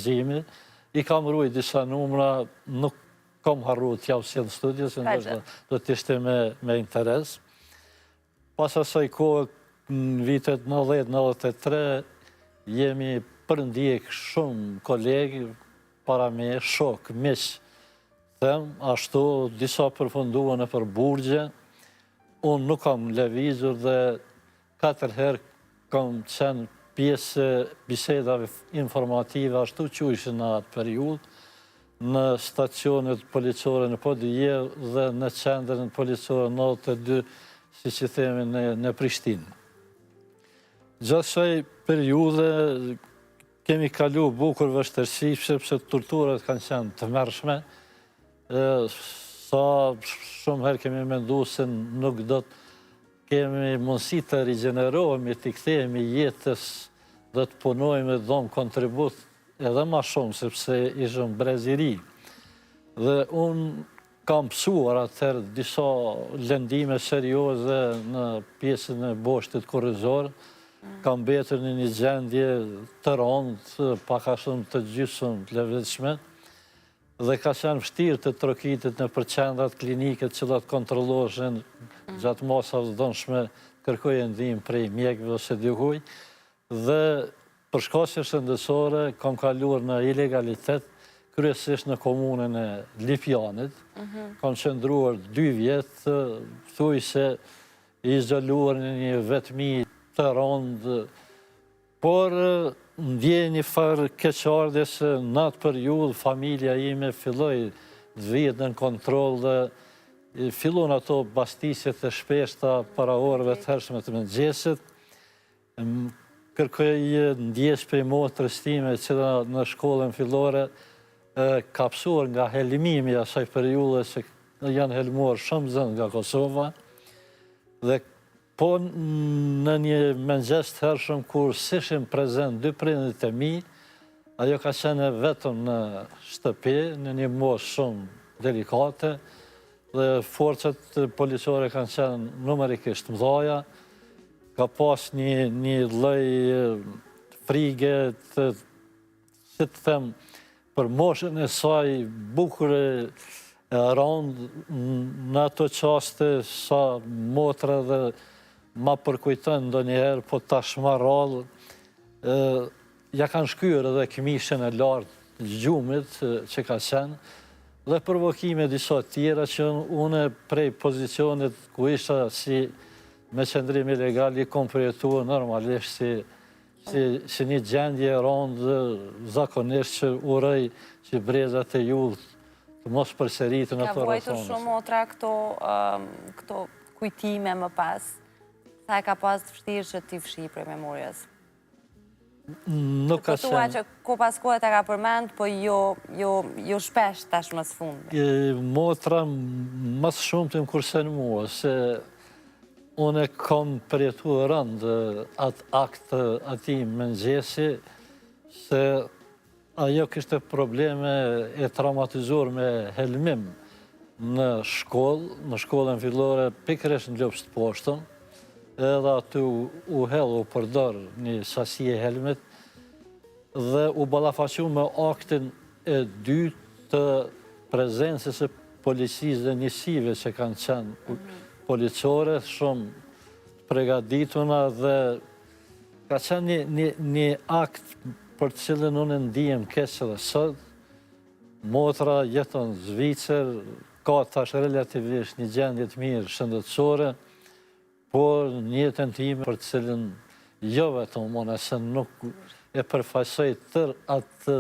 menaxhimi. I kam rujt disa numra, nuk kam harru të javë si në studio, se ndoshta do të ishte me interes. Pas asaj kohë, në vitet 90-93, jemi përndjek shumë kolegë, para me shok, miq, them, ashtu disa përfunduan e për burgje. Unë nuk kam lëvizur dhe 4 herë kam qenë pjesë bisedave informative, ashtu që ishin në atë periudhë, në stacionet policore në Podijev dhe në qendrën policore 92, si që themi në Prishtinë. Gjatë kësaj periudhe kemi kalu bukur vështirësi, sepse torturat kanë qenë të mërshme. Sa shumë herë kemi mendu se nuk do të kemi mundësi të rigjenerohemi, të kthehemi jetës, do të punojmë dhe dhom kontribut edhe ma shumë, sepse ishëm breziri. Dhe unë kam pësuar atëherë disa lëndime serioze në pjesën e boshtit kurrizor, kam betur në një gjendje të rëndë, pak a shumë të gjysmë të lëvizshme, dhe ka qenë vështirë të trokitit në përqendrat klinike cilat kontrollohen gjatë masave të dëmshme, kërkojnë ndihmë prej mjekëve ose dikujt, dhe për shkaqe shëndetësore kam kaluar në ilegalitet, kryesisht në komunën e Lipjanit. Kam qëndruar 2 vjetë, thuj se izoluar në një vetmi të rëndë, por ndjej një farë keqardhje se në atë periudhë familja ime filloi të vijë në kontroll dhe fillon ato bastisjet e shpeshta para orëve të hershme të mëngjesit. Kërkoj ndjes prej motrës time që në shkollën fillore ka pësuar nga helmimi asaj periudhe se janë helmuar shumë zënë nga Kosova. Dhe po në një mëngjes të hershëm kur sishim prezent 2 prindit e mi, ajo ka qenë vetëm në shtëpi, në një moshë shumë delikate, dhe forcat policore kanë qenë numerikisht mëdha, ka pas një lloj frige të, si të them, për moshën e saj bukur e rëndë në ato qaste sa motra dhe ma përkujton ndonjëherë, po tashmë rrallë, ja kanë shkyer edhe këmishën e lartë gjumit që ka qenë, dhe provokime disa tjera që une prej pozicionit ku isha si me qëndrim ilegal i kom përjetuar normalisht si një gjendje rëndë zakonisht që uroj që brezat e jullë të mos përsëritën ato rrethonës. Ka vuajtur shumë otra këto kujtime më pas? Sa e ka pas të vështirë që t'i fshi prej memorjes? Nuk ka qenë. Që ko pas kohët e ka përmend, po jo shpesh tash më së fundi. Motra mas shumë të më kursen mua, se une kom përjetu rëndë atë akt ati mëngjesi, se ajo kishte probleme e traumatizuar me helmim në shkollë, në shkollën fillore, pikërisht në Lopshtë Poshtën, edhe aty u hellë, u përdor një sasi e helmit, dhe u ballafaqu me aktin e dytë të prezencës së policisë dhe njësive që kanë qenë policore, shumë përgatituna, dhe ka qenë një akt për të cilën unë ndihem keq edhe sot. Motra jeton në Zvicër, ka tash relativisht një gjendje të mirë shëndetësore, por në jetën time për të cilën jo vetëm unë, se nuk e përfaqësoj tërë atë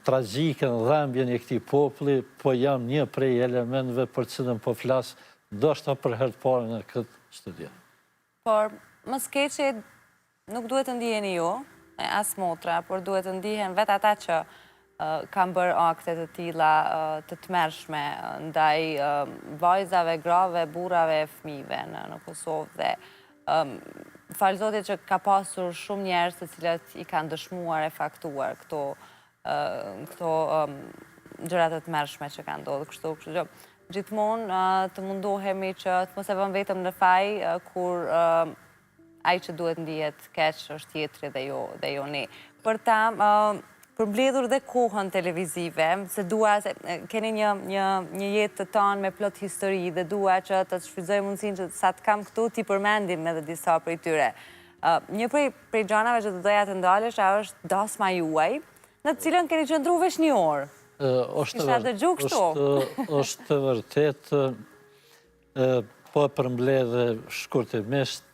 tragjikën dhembjen e këtij populli, po jam një prej elementëve për të cilën po flas, ndoshta për herë të parë në këtë studio. Por më së keqi nuk duhet të ndiheni ju, as motra, por duhet të ndihen vetë ata që kanë bërë akte të tilla të tmerrshme ndaj vajzave, grave, burrave, fëmijëve në Kosovë, dhe falë Zotit që ka pasur shumë njerëz të cilët i kanë dëshmuar e faktuar këto gjërat të tmerrshme që kanë ndodhur. Kështu gjithmonë të mundohemi që të mos e vëmë vetëm në faj kur ai që duhet ndihet keq është tjetri dhe jo ne. Për ta përmbledhur dhe kohën televizive, se dua, keni një jetë të tanë me plot histori dhe dua që të shfrytëzoj mundësinë që sa të kam këtu t'i përmendim edhe disa prej tyre. Një prej gjanave që të doja të ndalesh, ajo është dasma juaj, në të cilën keni qëndru veç një orë. Kisha dëgju kështu? Është të vërtet, po përmbledhe shkurtimisht,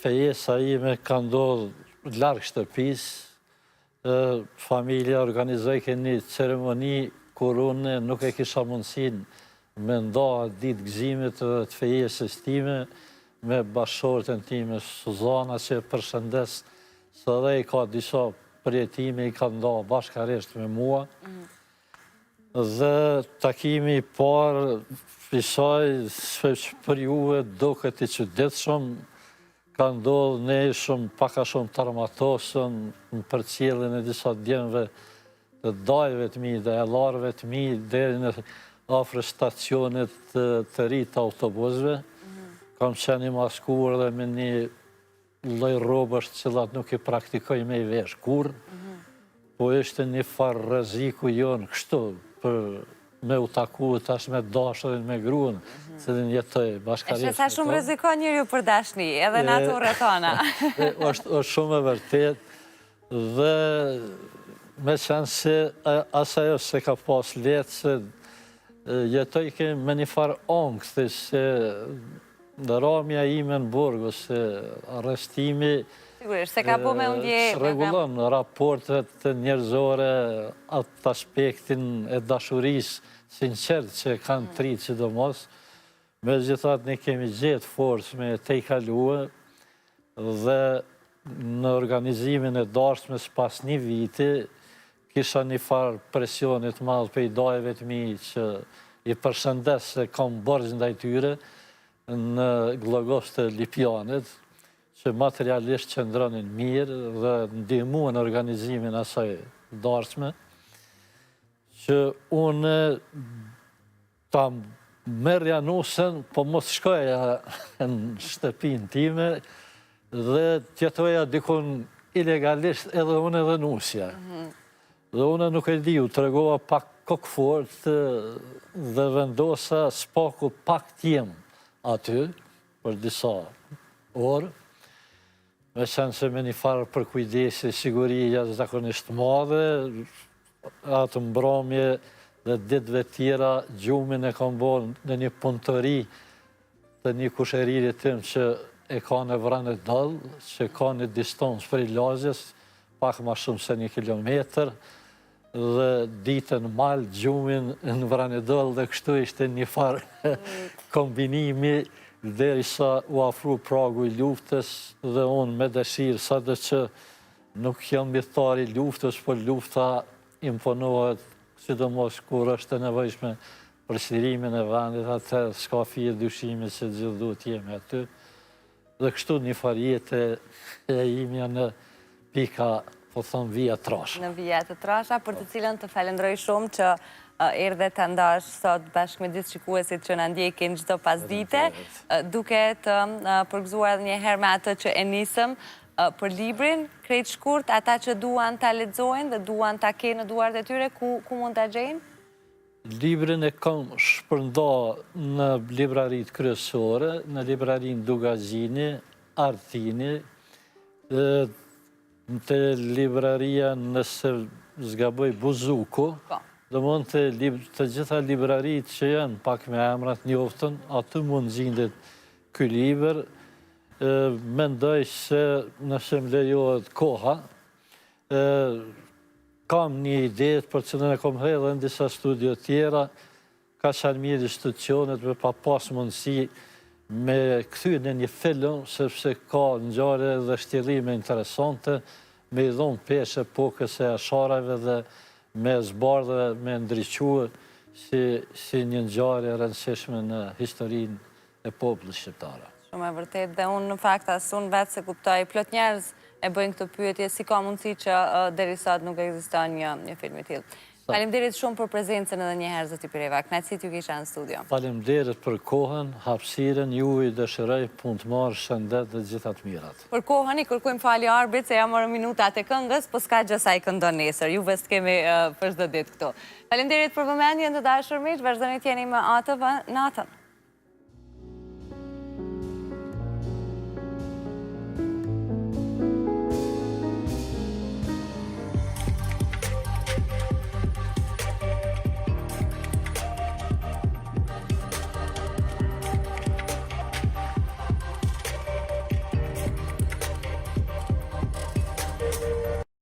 fejesa ime ka ndodhë larg shtëpis, familja organizoj ke një ceremoni kur unë nuk e kisha mundësin me nda ditë gëzimit të fejesës time me bashkëshortën time Suzana që përshëndes së dhe i ka disa përjetime i ka nda bashkarisht me mua. Dhe takimi parë fisaj për juve do këti qëdetëshëm, ka ndodhë ne shumë, paka shumë të armatosën në për cilën e disa djemëve të dajve të mi dhe e larve të mi deri në afrë stacionet të rritë autobusve. Kam qenë i maskur dhe me një lloj robësht cilat nuk i praktikoj me i vesh kur, po ishte një farë rreziku jonë kështu për me u taku tash me dashërin me gruën, cilin jetoj bashkarisht. E që sa shumë rrezikon njëri për dashni, edhe në ato rrethana. është shumë e vërtet, dhe me qenë se asajo se ka pas letë, se jetoj ke me një farë angsti, se në ramja ime në burgu, se arrestimi Sigurisht, se ka po me undje... Regulon raportet njerëzore, atë aspektin e dashurisë sinqert që kanë tri sidomos. Me gjithat ne kemi gjetë forcë me te i kaluë dhe në organizimin e dashme s'pas një viti kisha një farë presionit madhë për i dajve të mi që i përshëndes se kam bërgjë ndaj tyre në Glogos të Lipjanit, që materialisht qëndronin mirë dhe ndihmuan në organizimin asaj darshme, që unë ta merja nusën, po mos shkoja në shtëpin time dhe tjetoja dikun ilegalisht edhe unë edhe nusja. Dhe unë nuk e di, u të regova pak kokfort dhe vendosa spaku pak tjem aty, për disa orë, me qenë se me një farë për kujdesi siguria zakonisht madhe, atë mbromje dhe ditëve tjera gjumin e kam bon në një punëtëri të një kusheririt tim që e ka në vranë dëllë, që ka një distancë për i lagjes, pak ma shumë se 1 kilometër, dhe ditën malë gjumin në vranë dëllë dhe kështu ishte një farë kombinimi deri sa u afru pragu i luftës dhe unë me dëshirë, sa dhe që nuk jam mithari luftës, por lufta imponohet, sidomos kur është të nevojshme për shtirimin e vendit, atë s'ka fije dyshimi se gjithë duhet jemi aty. Dhe kështu një farjetë e imja në pika, po thëmë, vija trasha. Në vija të trasha, për të cilën të falenderoj shumë që erdhe të ndash sot bashkë me gjithë shikuesit që në ndjekin çdo pasdite, duke të përgëzuar një herë me atë që e nisëm për librin, krejt shkurt, ata që duan të lexojnë dhe duan të kenë në duart e tyre, ku mund të gjejnë? Librin e kam shpërnda në librarit kryesore, në librarin Dugazini, Artini, të libraria nëse zgaboj Buzuku, dhe mund të gjitha librarit që janë pak me emrat njoftën, aty mund gjindet ky libër. Mendoj se nëse më lejohet koha, kam një ide për që në kom hedhe në disa studio tjera, ka qanë mirë institucionet me pa pas mundësi me këthy në një film, sepse ka ngjarje dhe shtjellime interesante, me i dhonë peshe epokës e asharave dhe me zbardhe, me ndryqua si një ngjarje rëndësishme në historinë e popullit shqiptare. Shumë e vërtet, dhe unë në fakt as unë vetë se kuptoj, plot njerëz e bëjnë këtë pyetje, si ka mundësi që deri sot nuk ekziston një film i tillë. Faleminderit shumë për prezencën edhe njëherë, zoti Pireva. Kënaqësi t'ju kisha në studio. Faleminderit për kohën, hapësirën, ju i dëshiroj punë të marrë, shëndet dhe gjitha të mirat. Për kohën i kërkojmë falje arbit se jam marrë minutat e këngës, po s'ka gjë sa i këndon nesër. Juve s'kemi për çdo ditë këtu. Faleminderit për vëmendjen të dashur miq, vazhdoni të jeni me ATV natën.